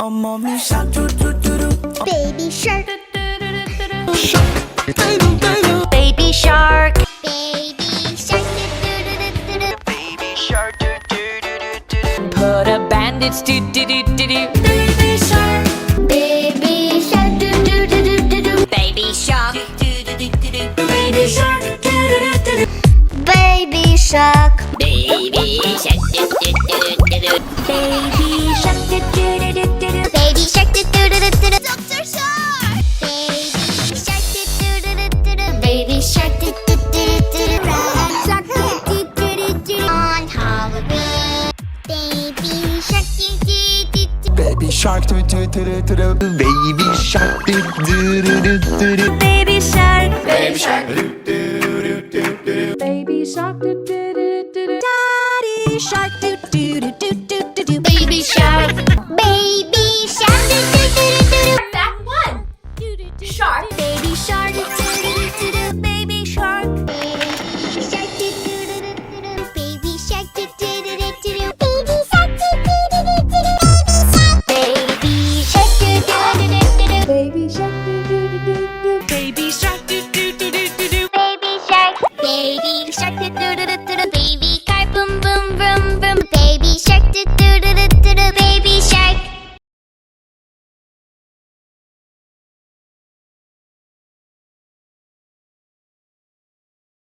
Oh, mommy shark, doo doo doo doo. Baby shark. Baby shark. Baby shark. Baby shark, doo doo doo doo doo. Put a bandage do do do do do. Baby shark. Baby shark. Do do do do do do. Baby shark. Baby shark. Baby shark. Baby shark. Baby shark. Baby shark. Dr. Shark. Baby shark. On Halloween. Baby shark. Baby shark, doo doo doo doo doo. Baby shark, doo doo doo doo doo. Baby shark. Baby shark, doo doo doo doo doo. Baby shark. Daddy shark. Do do do do do do do. Baby shark. Baby shark. Back one. Shark. Baby shark. Baby shark. Baby shark. Baby shark. Baby shark. Do do do do do do. Baby shark. Baby shark.